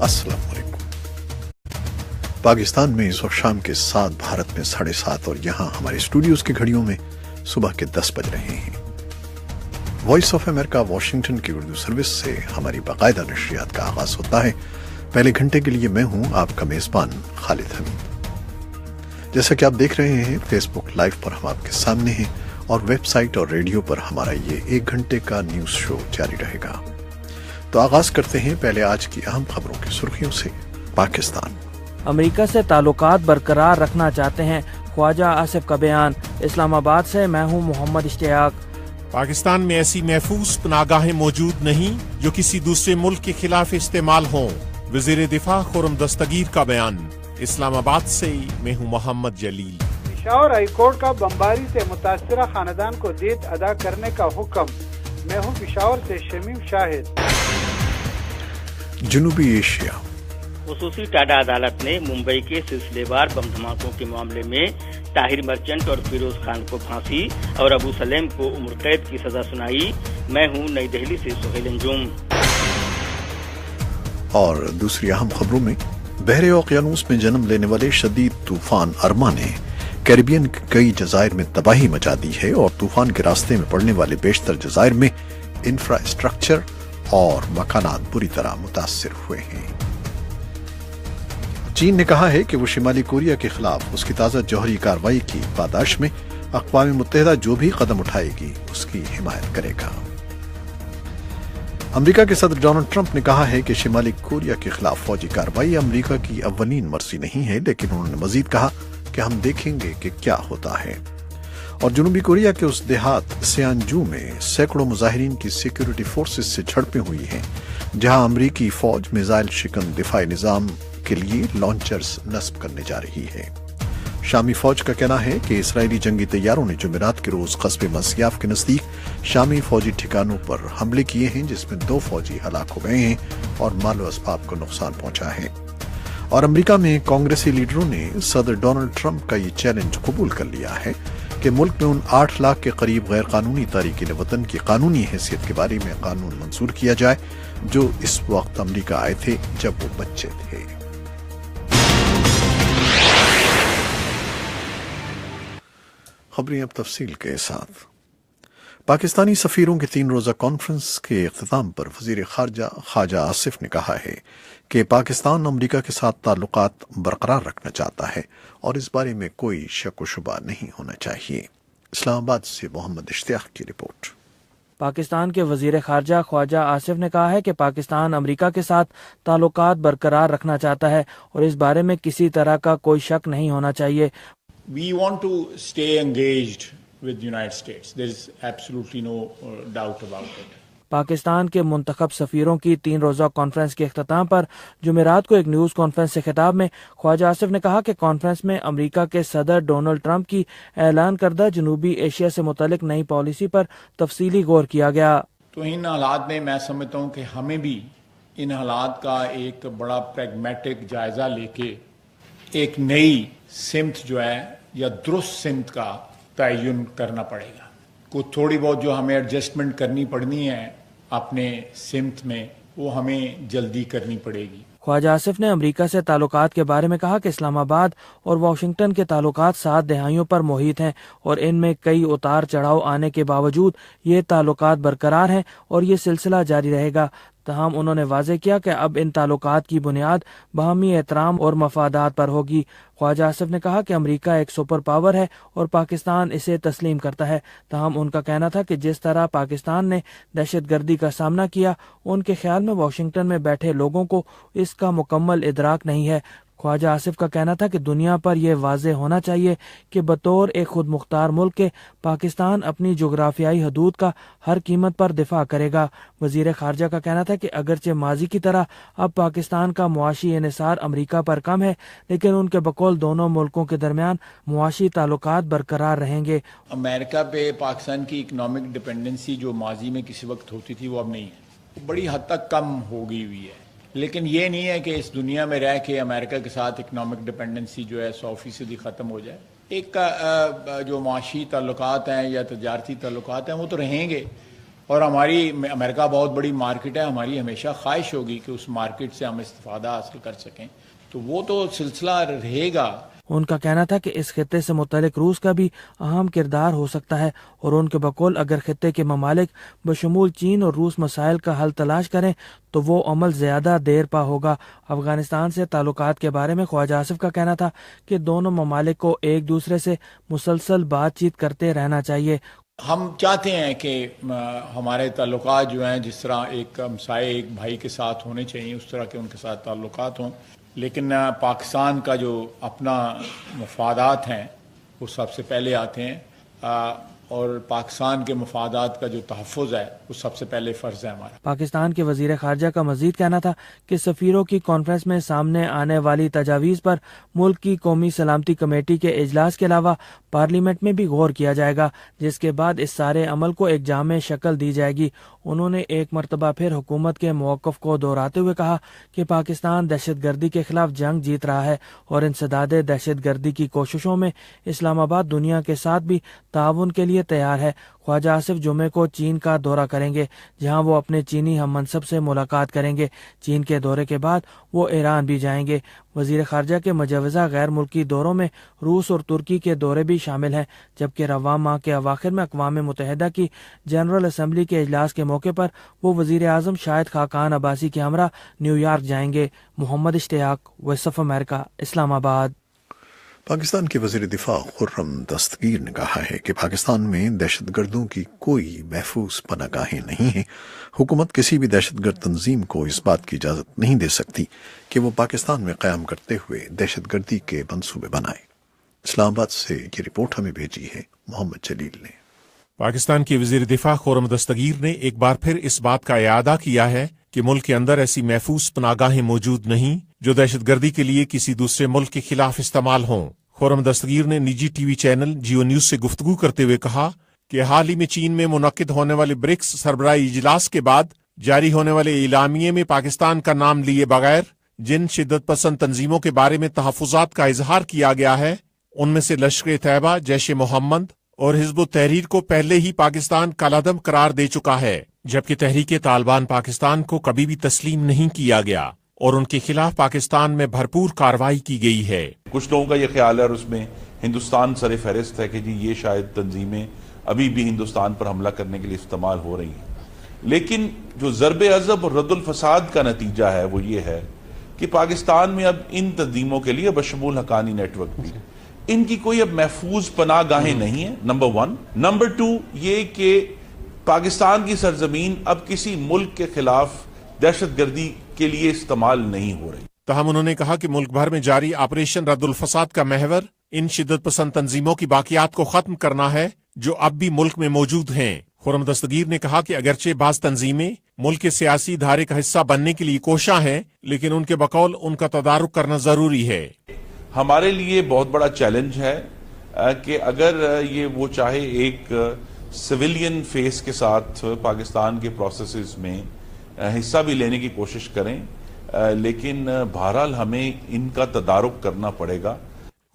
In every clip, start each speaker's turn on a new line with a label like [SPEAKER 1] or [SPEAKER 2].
[SPEAKER 1] अस्सलाम वालेकुम। पाकिस्तान में इस वक्त शाम के 7, भारत में 7:30 और यहाँ हमारे स्टूडियोज की घड़ियों में सुबह के 10 बज रहे हैं। वॉइस ऑफ अमेरिका वाशिंगटन की उर्दू सर्विस से हमारी बाकायदा नशरियात का आगाज होता है। पहले घंटे के लिए मैं हूँ आपका मेजबान खालिद हमीद। जैसा कि आप देख रहे हैं, फेसबुक लाइव पर हम आपके सामने हैं और वेबसाइट और रेडियो पर हमारा ये 1 घंटे का न्यूज शो जारी रहेगा। तो आगाज करते हैं पहले आज की अहम खबरों की सुर्खियों से। पाकिस्तान
[SPEAKER 2] अमेरिका से ताल्लुकात बरकरार रखना चाहते हैं, ख्वाजा आसिफ का बयान। इस्लामाबाद से मैं हूँ मोहम्मद इश्तियाक।
[SPEAKER 3] पाकिस्तान में ऐसी महफूज पनागाहें मौजूद नहीं जो किसी दूसरे मुल्क के खिलाफ इस्तेमाल हों। वज़ीर दिफा खुर्रम दस्तगीर का बयान। इस्लामाबाद से मैं हूँ मोहम्मद जलील।
[SPEAKER 4] पेशावर हाई कोर्ट का बमबारी से मुतासरा खानदान को दीयत अदा करने का हुक्म। मैं हूँ पेशावर से शमीम शाहिद।
[SPEAKER 1] जनूबी एशिया
[SPEAKER 5] खुसूसी टाडा अदालत ने मुंबई के सिलसिलेवार बम धमाकों के मामले में ताहिर मर्चेंट और फिरोज खान को फांसी और अबू सलेम को उम्र कैद की सजा सुनाई। मैं हूं नई दिल्ली से सुहेल अंजुम।
[SPEAKER 1] और दूसरी अहम खबरों में, बहरे ओकियानूस में जन्म लेने वाले शदीद तूफान अर्मा ने कैरिबियन के कई जजायर में तबाही मचा दी है और तूफान के रास्ते में पड़ने वाले बेशतर जजायर में इंफ्रास्ट्रक्चर और मकानात बुरी तरह मुतासिर हुए हैं। चीन ने कहा है कि वो शिमाली कोरिया के खिलाफ उसकी ताज़ा जौहरी कार्रवाई की पादाश में अक़वाम मुत्तहिदा जो भी कदम उठाएगी उसकी हिमायत करेगा। अमेरिका के सदर डोनाल्ड ट्रंप ने कहा है कि शिमाली कोरिया के खिलाफ फौजी कार्रवाई अमेरिका की अव्वलीन मर्जी नहीं है, लेकिन उन्होंने मजीद कहा कि हम देखेंगे कि क्या होता है। और जनूबी कोरिया के उस देहात सियानजू में सैकड़ों मुजाहिरीन की सिक्योरिटी फोर्सेस से झड़पें हुई हैं, जहां अमरीकी फौज मिसाइल शिकन दिफाई निजाम के लिए लॉन्चर्स नस्ब करने जा रही है। शामी फौज का कहना है कि इस्राएली जंगी तैयारों ने जुमेरात के रोज कस्बे मस्याफ के नजदीक शामी फौजी ठिकानों पर हमले किए हैं, जिसमें 2 फौजी हलाक हो गए हैं और मालो असबाब को नुकसान पहुंचा है। और अमेरिका में कांग्रेसी लीडरों ने सदर डोनाल्ड ट्रंप का ये चैलेंज कबूल कर लिया है कि मुल्क में उन 8 लाख के करीब गैर कानूनी तारिकीन वतन की कानूनी हैसियत के बारे में कानून मंजूर किया जाए, जो इस वक्त अमेरिका आए थे जब वो बच्चे थे। खबरें अब तफसील के साथ। पाकिस्तानी सफीरों की 3 रोज़ा कॉन्फ्रेंस के इख्तिताम पर वज़ीर ख़ारजा ख्वाजा आसिफ ने कहा है कि पाकिस्तान अमेरिका के साथ ताल्लुकात बरकरार रखना चाहता है और इस बारे में कोई शक व शुबा नहीं होना चाहिए। इस्लामाबाद से मोहम्मद इश्तियाक की रिपोर्ट।
[SPEAKER 2] पाकिस्तान के वज़ीर ख़ारजा ख्वाजा आसिफ ने कहा है कि पाकिस्तान अमेरिका के साथ ताल्लुकात बरकरार रखना चाहता है और इस बारे में किसी तरह का कोई शक नहीं होना चाहिए।
[SPEAKER 6] We want to stay engaged with the United States. There is absolutely no doubt about it.
[SPEAKER 2] Pakistan के मुंतखब सफीरों की 3 रोज़ा कॉन्फ्रेंस के इख्तिताम पर जुमेरात को एक न्यूज़ कॉन्फ्रेंस से खिताब में ख्वाजा आसिफ ने कहा कि कॉन्फ्रेंस में अमेरिका के सदर डोनाल्ड ट्रंप की ऐलान करदा जनूबी एशिया से मुतालिक नई पॉलिसी पर तफसीली गौर किया गया।
[SPEAKER 6] तो इन हालात में मैं समझता हूँ कि हमें भी इन हालात का एक बड़ा प्रैग्मेटिक जायजा लेके एक नई सिमत जो है या दुरुस्त सिमत का तयन करना पड़ेगा। कुछ थोड़ी बहुत जो हमें एडजस्टमेंट करनी पड़नी है अपने सिमत में, वो हमें जल्दी करनी पड़ेगी।
[SPEAKER 2] ख्वाजा आसिफ ने अमेरिका से ताल्लुकात के बारे में कहा कि इस्लामाबाद और वाशिंगटन के ताल्लुकात 7 दहाइयों पर मोहित हैं और इनमें कई उतार चढ़ाव आने के बावजूद ये ताल्लुकात बरकरार हैं और ये सिलसिला जारी रहेगा। तहम उन्होंने वाज़ेह किया कि अब इन ताल्लुकात की बुनियाद बाहमी एहतराम और मफादात पर होगी। ख्वाजा आसिफ ने कहा कि अमेरिका एक सुपर पावर है और पाकिस्तान इसे तस्लीम करता है। तहम उनका कहना था कि जिस तरह पाकिस्तान ने दहशतगर्दी का सामना किया, उनके ख्याल में वाशिंगटन में बैठे लोगों को इसका मुकम्मल इदराक नहीं है। ख्वाजा आसिफ का कहना था कि दुनिया पर यह वाज़ेह होना चाहिए कि बतौर एक खुद मुख्तार मुल्क के पाकिस्तान अपनी जोग्राफियाई हदूद का हर कीमत पर दिफा करेगा। वज़ीर ख़ारजा का कहना था कि अगरचे माजी की तरह अब पाकिस्तान का मुआशी इन्हिसार अमेरिका पर कम है, लेकिन उनके बकौल दोनों मुल्कों के दरमियान मुआशी ताल्लुकात बरकरार रहेंगे।
[SPEAKER 6] अमेरिका पे पाकिस्तान की इकनॉमिक डिपेंडेंसी जो माजी में किसी वक्त होती थी वो अब नहीं है, बड़ी हद तक कम हो गई हुई है। लेकिन ये नहीं है कि इस दुनिया में रह के अमेरिका के साथ इकनॉमिक डिपेंडेंसी जो है 100% ख़त्म हो जाए। एक जो माशी ताल्लुकात हैं या तजारती ताल्लुकात हैं वो तो रहेंगे, اور ہماری امریکہ بہت بڑی مارکیٹ ہے، ہماری ہمیشہ خواہش ہوگی کہ اس مارکیٹ سے ہم استفادہ حاصل کر سکیں، تو وہ تو سلسلہ رہے گا۔
[SPEAKER 2] ان کا کہنا تھا کہ اس خطے سے متعلق روس کا بھی اہم کردار ہو سکتا ہے، اور ان کے بقول اگر خطے کے ممالک بشمول چین اور روس مسائل کا حل تلاش کریں تو وہ عمل زیادہ دیر پا ہوگا۔ افغانستان سے تعلقات کے بارے میں خواجہ آصف کا کہنا تھا کہ دونوں ممالک کو ایک دوسرے سے مسلسل بات چیت کرتے رہنا چاہیے۔
[SPEAKER 6] ہم چاہتے ہیں کہ ہمارے تعلقات جو ہیں جس طرح ایک ہمسائے ایک بھائی کے ساتھ ہونے چاہیے اس طرح کے ان کے ساتھ تعلقات ہوں، لیکن پاکستان کا جو اپنا مفادات ہیں وہ سب سے پہلے آتے ہیں، اور پاکستان کے مفادات کا جو تحفظ ہے وہ سب سے پہلے فرض ہے ہمارا۔
[SPEAKER 2] پاکستان کے وزیر خارجہ کا مزید کہنا تھا کہ سفیروں کی کانفرنس میں سامنے آنے والی تجاویز پر ملک کی قومی سلامتی کمیٹی کے اجلاس کے علاوہ پارلیمنٹ میں بھی غور کیا جائے گا، جس کے بعد اس سارے عمل کو ایک جامع شکل دی جائے گی۔ انہوں نے ایک مرتبہ پھر حکومت کے موقف کو دہراتے ہوئے کہا کہ پاکستان دہشت گردی کے خلاف جنگ جیت رہا ہے اور انسداد دہشت گردی کی کوششوں میں اسلام آباد دنیا کے ساتھ بھی تعاون کے لیے تیار ہے۔ خواجہ آصف جمعے کو چین کا دورہ کریں گے، جہاں وہ اپنے چینی ہم منصب سے ملاقات کریں گے۔ چین کے دورے کے بعد وہ ایران بھی جائیں گے۔ وزیر خارجہ کے مجوزہ غیر ملکی دوروں میں روس اور ترکی کے دورے بھی شامل ہیں، جبکہ رواں ماہ کے اواخر میں اقوام متحدہ کی جنرل اسمبلی کے اجلاس کے موقع پر وہ وزیر اعظم شاہد خاقان عباسی کے ہمراہ نیو یارک جائیں گے۔ محمد اشتیاق، وائس آف امریکہ، اسلام آباد۔
[SPEAKER 1] پاکستان کے وزیر دفاع خرم دستگیر نے کہا ہے کہ پاکستان میں دہشت گردوں کی کوئی محفوظ پناہ گاہیں نہیں ہیں۔ حکومت کسی بھی دہشت گرد تنظیم کو اس بات کی اجازت نہیں دے سکتی کہ وہ پاکستان میں قیام کرتے ہوئے دہشت گردی کے منصوبے بنائے۔ اسلام آباد سے یہ رپورٹ ہمیں بھیجی ہے محمد جلیل نے۔
[SPEAKER 3] پاکستان کے وزیر دفاع خرم دستگیر نے ایک بار پھر اس بات کا اعادہ کیا ہے کہ ملک کے اندر ایسی محفوظ پناہ گاہیں موجود نہیں جو دہشت گردی کے لیے کسی دوسرے ملک کے خلاف استعمال ہوں۔ خرم دستگیر نے نجی T V channel Geo News سے گفتگو کرتے ہوئے کہا کہ حال ہی میں چین میں منعقد ہونے والے برکس سربراہی اجلاس کے بعد جاری ہونے والے اعلامیے میں پاکستان کا نام لیے بغیر جن شدت پسند تنظیموں کے بارے میں تحفظات کا اظہار کیا گیا ہے، ان میں سے لشکر طیبہ، جیش محمد اور حزب التحریر کو پہلے ہی پاکستان کالعدم قرار دے چکا ہے، جبکہ تحریک طالبان پاکستان کو کبھی بھی تسلیم نہیں کیا گیا اور ان کے خلاف پاکستان میں بھرپور کارروائی کی گئی ہے۔
[SPEAKER 7] کچھ لوگوں کا یہ خیال ہے اور اس میں ہندوستان سر فہرست ہے کہ جی یہ شاید تنظیمیں ابھی بھی ہندوستان پر حملہ کرنے کے لیے استعمال ہو رہی ہیں، لیکن جو ضرب عضب اور رد الفساد کا نتیجہ ہے وہ یہ ہے کہ پاکستان میں اب ان تنظیموں کے لیے بشمول حقانی نیٹ ورک بھی ان کی کوئی اب محفوظ پناہ گاہیں نہیں ہیں، نمبر 1۔ نمبر 2 یہ کہ پاکستان کی سرزمین اب کسی ملک کے خلاف دہشت گردی کے لیے استعمال نہیں ہو رہی۔
[SPEAKER 3] تاہم انہوں نے کہا کہ ملک بھر میں جاری آپریشن رد الفساد کا محور ان شدت پسند تنظیموں کی باقیات کو ختم کرنا ہے جو اب بھی ملک میں موجود ہیں۔ خرم دستگیر نے کہا کہ اگرچہ بعض تنظیمیں ملک کے سیاسی دھارے کا حصہ بننے کے لیے کوشاں ہیں، لیکن ان کے بقول ان کا تدارک کرنا ضروری ہے۔
[SPEAKER 7] ہمارے لیے بہت بڑا چیلنج ہے کہ اگر یہ وہ چاہے ایک سویلین فیس کے ساتھ پاکستان کے پروسیسز میں حصہ بھی لینے کی کوشش کریں، لیکن بہرحال ہمیں ان کا تدارک کرنا پڑے گا۔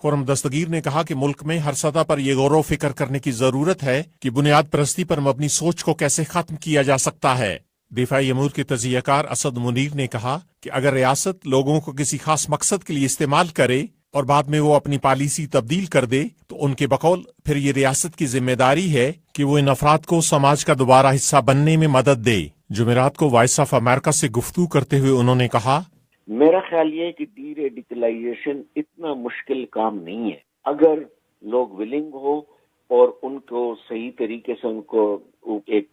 [SPEAKER 3] خرم دستگیر نے کہا کہ ملک میں ہر سطح پر یہ غور و فکر کرنے کی ضرورت ہے کہ بنیاد پرستی پر مبنی سوچ کو کیسے ختم کیا جا سکتا ہے۔ دفاعی امور کے تجزیہ کار اسد منیر نے کہا کہ اگر ریاست لوگوں کو کسی خاص مقصد کے لیے استعمال کرے اور بعد میں وہ اپنی پالیسی تبدیل کر دے تو ان کے بقول پھر یہ ریاست کی ذمہ داری ہے کہ وہ ان افراد کو سماج کا دوبارہ حصہ بننے میں مدد دے۔ جمعرات کو وائس آف امریکہ سے گفتگو کرتے ہوئے انہوں نے کہا،
[SPEAKER 8] میرا خیال یہ ہے کہ ڈی ریڈیکلائزیشن اتنا مشکل کام نہیں ہے اگر لوگ ولنگ ہو اور ان کو صحیح طریقے سے ان کو ایک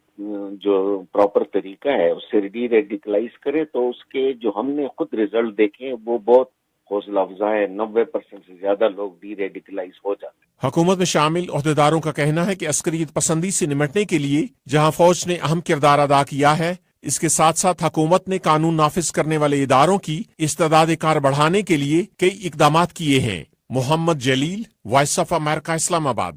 [SPEAKER 8] جو پراپر طریقہ ہے اس سے ڈی ریڈیکلائز کرے تو اس کے جو ہم نے خود ریزلٹ دیکھے وہ بہت حوصلہ افزا ہے۔ 90% سے زیادہ لوگ ڈی ریڈیکلائز ہو جاتے ہیں۔
[SPEAKER 3] حکومت میں شامل عہدیداروں کا کہنا ہے کہ عسکریت پسندی سے نمٹنے کے لیے جہاں فوج نے اہم کردار ادا کیا ہے، اس کے ساتھ ساتھ حکومت نے قانون نافذ کرنے والے اداروں کی استعداد کار بڑھانے کے لیے کئی اقدامات کیے ہیں۔ محمد جلیل، وائس آف امریکہ، اسلام آباد۔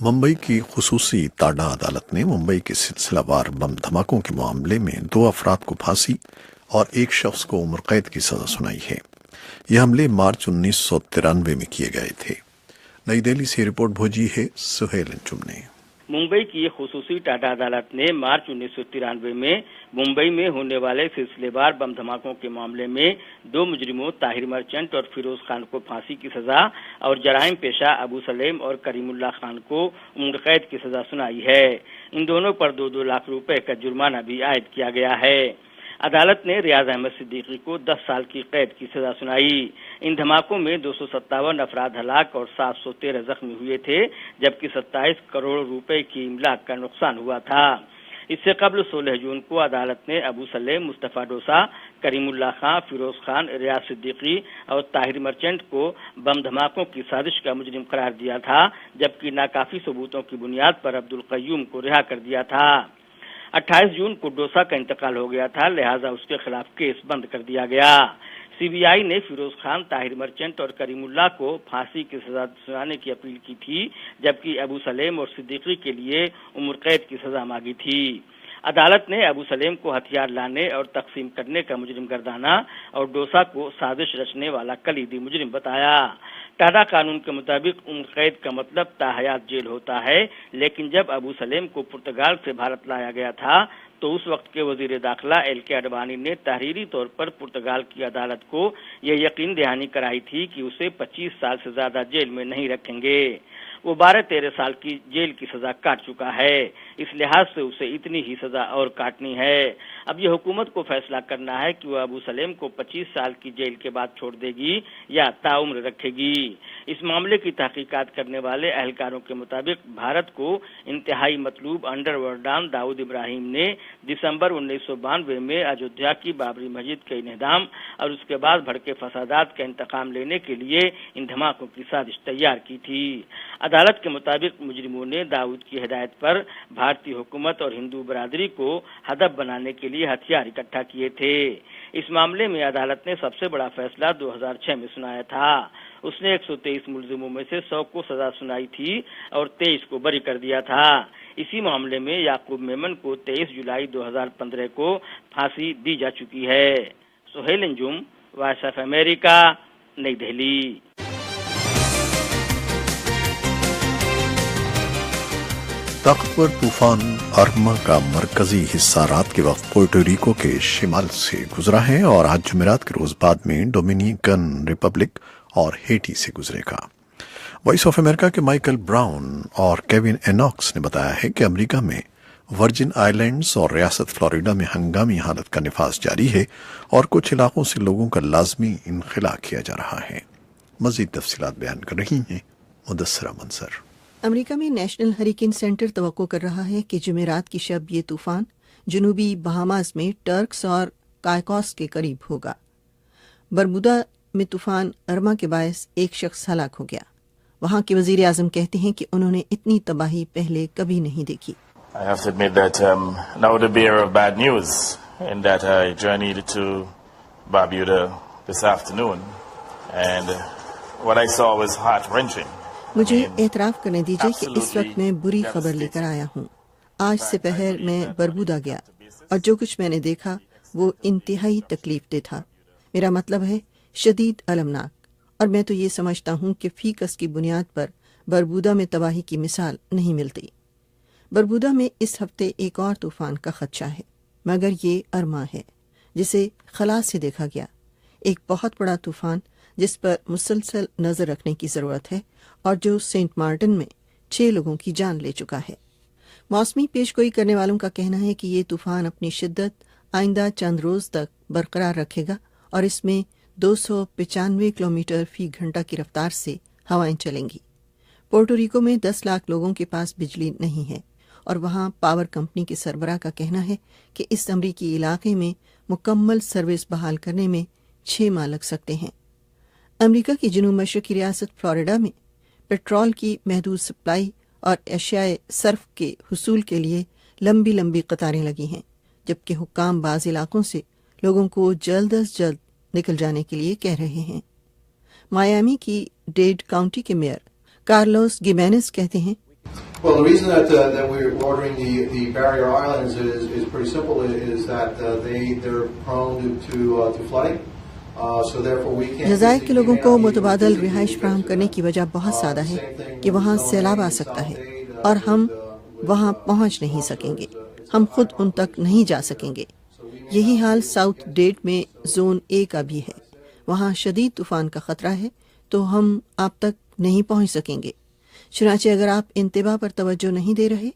[SPEAKER 1] ممبئی کی خصوصی ٹاڈا عدالت نے ممبئی کے سلسلہ وار بم دھماکوں کے معاملے میں 2 افراد کو پھانسی اور 1 شخص کو عمر قید کی سزا سنائی ہے۔ یہ حملے مارچ 1993 میں کیے گئے تھے۔ نئی دہلی سے رپورٹ بھیجی ہے سہیل انجم نے۔
[SPEAKER 5] मुंबई की खसूसी टाटा अदालत ने मार्च 1993 में मुंबई में होने वाले सिलसिलेवार बम धमाकों के मामले में 2 मुजरिमों ताहिर मर्चेंट और फिरोज खान को फांसी की सजा और जराइम पेशा अबू सलेम और करीमुल्लाह खान को उम्र कैद की सजा सुनाई है। इन दोनों पर 2-2 लाख रुपए का जुर्माना भी आयद किया गया है। अदालत ने रियाज अहमद सिद्दीकी को 10 साल की कैद की सजा सुनाई। इन धमाकों में 257 अफराद हलाक और 713 जख्मी हुए थे, जबकि 27 करोड़ रुपए की इमलाक का नुकसान हुआ था। इससे कबल 16 जून को अदालत ने अबू सलेम, मुस्तफा डोसा, करीमुल्लाह खान, फिरोज खान, रियाज सिद्दीकी और ताहिर मर्चेंट को बम धमाकों की साजिश का मुजरिम करार दिया था, जबकि नाकाफी सबूतों की बुनियाद पर अब्दुल कय्यूम को रिहा कर दिया था। 28 जून को डोसा का इंतकाल हो गया था, लिहाजा उसके खिलाफ केस बंद कर दिया गया। सीबीआई ने फिरोज खान, ताहिर मर्चेंट और करीमुल्लाह को फांसी की सजा सुनाने की अपील की थी, जबकि अबू सलेम और सिद्दीकी के लिए उम्र कैद की सजा मांगी थी। अदालत ने अबू सलेम को हथियार लाने और तकसीम करने का मुजरिम गर्दाना और डोसा को साजिश रचने वाला कलीदी मुजरिम बताया। टाटा कानून के मुताबिक उम्र कैद का मतलब ताहयात जेल होता है, लेकिन जब अबू सलेम को पुर्तगाल से भारत लाया गया था तो उस वक्त के वजीर दाखिला एल.के. अडवाणी ने तहरीरी तौर पर पुर्तगाल की अदालत को यह यकीन दहानी कराई थी कि उसे 25 साल से ज्यादा जेल में नहीं रखेंगे। वो 12-13 साल की जेल की सजा काट चुका है, इस लिहाज से उसे इतनी ही सजा और काटनी है। अब ये हुकूमत को फैसला करना है कि वह अबू सलेम को 25 साल की जेल के बाद छोड़ देगी या ताउम्र रखेगी। इस मामले की तहकीकात करने वाले अहलकारों के मुताबिक भारत को इंतहाई मतलूब अंडरवर्ल्ड डॉन दाऊद इब्राहिम ने दिसंबर 1992 में अयोध्या की बाबरी मस्जिद के इन्हदाम और उसके बाद भड़के फसादात का इंतकाम लेने के लिए इन धमाकों की साजिश तैयार की थी। अदालत के मुताबिक मुजरिमों ने दाऊद की हिदायत पर भारतीय हुकूमत और हिंदू बरादरी को हदफ बनाने के लिए हथियार इकट्ठा किए थे। इस मामले में अदालत ने सबसे बड़ा फैसला 2006 में सुनाया था। उसने 123 मुलजिमों में से 100 को सजा सुनाई थी और 23 को बरी कर दिया था। इसी मामले में याकूब मेमन को 23 जुलाई 2015 को फांसी दी जा चुकी है। Suhail Anjum, Voice of America, New Delhi.
[SPEAKER 1] ताकतवर तूफान अर्मा का मरकजी हिस्सा रात के वक्त पोर्टोरिको के शिमाल से गुजरा है और आज जुमेरात के रोज बाद में डोमिनिकन रिपब्लिक और हेटी से गुजरेगा। वॉइस ऑफ अमेरिका के माइकल ब्राउन और केविन एनॉक्स ने बताया है कि अमेरिका में वर्जिन आइलैंड्स और रियासत फ्लोरिडा में हंगामी हालत का निफाज जारी है और कुछ इलाकों से लोगों का लाजमी इनखला किया जा रहा है। मजीद तफसीलात बयान कर रही हैं मुदस्सरा मंसर।
[SPEAKER 9] अमेरिका में नेशनल हरिकेन सेंटर तवक्को कर रहा है कि जुमेरात की शब ये तूफान जनूबी बहामास में टर्क्स और कायकोस के करीब होगा। बरमुदा में तूफान अर्मा के बायस एक शख्स हलाक हो गया। वहां के वजीर आजम कहते हैं कि उन्होंने इतनी तबाही पहले कभी नहीं देखी।
[SPEAKER 10] I have to admit that now the bearer of bad news in that I journeyed to Barbuda this afternoon and what I saw was heart-wrenching.
[SPEAKER 9] मुझे एतराफ़ करने दीजिए कि इस वक्त मैं बुरी खबर लेकर आया हूँ। आज दोपहर मैं बरबूदा गया और जो कुछ मैंने देखा वो इंतहाई तकलीफ दे था। मेरा मतलब है शदीद अलमनाक, और मैं तो ये समझता हूँ कि फीकस की बुनियाद पर बरबूदा में तबाही की मिसाल नहीं मिलती। बरबूदा में इस हफ्ते एक और तूफान का खदशा है, मगर ये अर्मा है जिसे खला से देखा गया। एक बहुत बड़ा तूफान जिस पर मुसलसल नजर रखने की जरूरत है और जो सेंट मार्टिन में 6 लोगों की जान ले चुका है। मौसमी पेशगोई करने वालों का कहना है कि ये तूफान अपनी शिद्दत आइंदा चंद रोज तक बरकरार रखेगा और इसमें 295 किलोमीटर फी घंटा की रफ्तार से हवाएं चलेंगी। पोर्टोरिको में 10 लाख लोगों के पास बिजली नहीं है और वहां पावर कंपनी के सरबराह का कहना है कि इस अमरीकी इलाके में मुकम्मल सर्विस बहाल करने में 6 माह लग सकते हैं। अमेरिका की जनूब मशरकी रियासत फ्लोरिडा में पेट्रोल की महदूद सप्लाई और अशियाए सर्फ के हुसूल के लिए लंबी लंबी कतारें लगी हैं, जबकि हुक्काम बाज़ इलाकों से लोगों को जल्द अज जल्द निकल जाने के लिए कह रहे हैं। मायामी की डेड काउंटी के मेयर कार्लोस गिमेनेस कहते हैं,
[SPEAKER 11] Well, the reason that we're ordering the barrier islands is pretty simple. Is that they're prone to flooding.
[SPEAKER 9] जज़ायर के लोगों को मुतबादल रिहाइश फराहम करने की वजह बहुत सादा है कि वहाँ सैलाब आ सकता है और हम وہاں پہنچ نہیں سکیں گے، ہم خود ان تک نہیں جا سکیں گے۔ یہی حال ساؤتھ ڈیٹ میں زون A کا بھی ہے، وہاں شدید طوفان کا خطرہ ہے تو ہم آپ تک نہیں پہنچ سکیں گے۔ چنانچہ اگر آپ انتباہ پر توجہ نہیں دے رہے،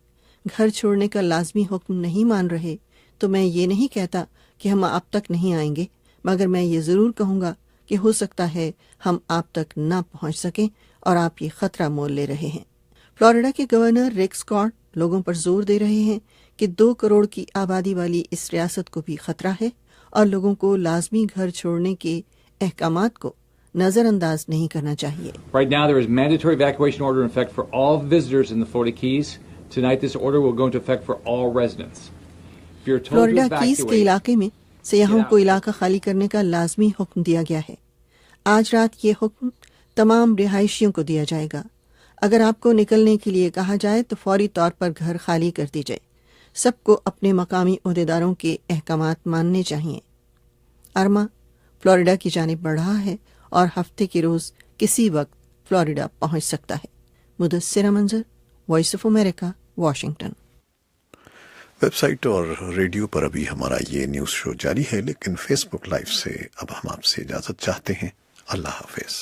[SPEAKER 9] گھر چھوڑنے کا لازمی حکم نہیں مان رہے، تو میں یہ نہیں کہتا کہ ہم آپ تک نہیں آئیں گے، مگر میں یہ ضرور کہوں گا کہ ہو سکتا ہے ہم آپ تک نہ پہنچ سکیں اور آپ یہ خطرہ مول لے رہے ہیں۔ فلوریڈا کے گورنر ریک اسکاٹ لوگوں پر زور دے رہے ہیں کہ 2 کروڑ کی آبادی والی اس ریاست کو بھی خطرہ ہے اور لوگوں کو لازمی گھر چھوڑنے کے احکامات کو نظر انداز نہیں کرنا چاہیے۔
[SPEAKER 12] Right now there is mandatory evacuation order in effect for all visitors in the Florida Keys. Tonight this order will go into effect for all residents. If you're told to
[SPEAKER 9] Florida
[SPEAKER 12] evacuate,
[SPEAKER 9] keys کے علاقے میں سیاحوں کو علاقہ خالی کرنے کا لازمی حکم دیا گیا ہے۔ آج رات یہ حکم تمام رہائشیوں کو دیا جائے گا۔ اگر آپ کو نکلنے کے لیے کہا جائے تو فوری طور پر گھر خالی کر دی جائے۔ سب کو اپنے مقامی عہدیداروں کے احکامات ماننے چاہیے۔ ارما فلوریڈا کی جانب بڑھ رہا ہے اور ہفتے کے روز کسی وقت فلوریڈا پہنچ سکتا ہے۔ Mudassar Manzar, Voice of America, Washington.
[SPEAKER 1] Website اور ریڈیو پر ابھی ہمارا یہ نیوز شو جاری ہے، لیکن فیس بک لائیو سے اب ہم آپ سے اجازت چاہتے ہیں۔ اللہ حافظ۔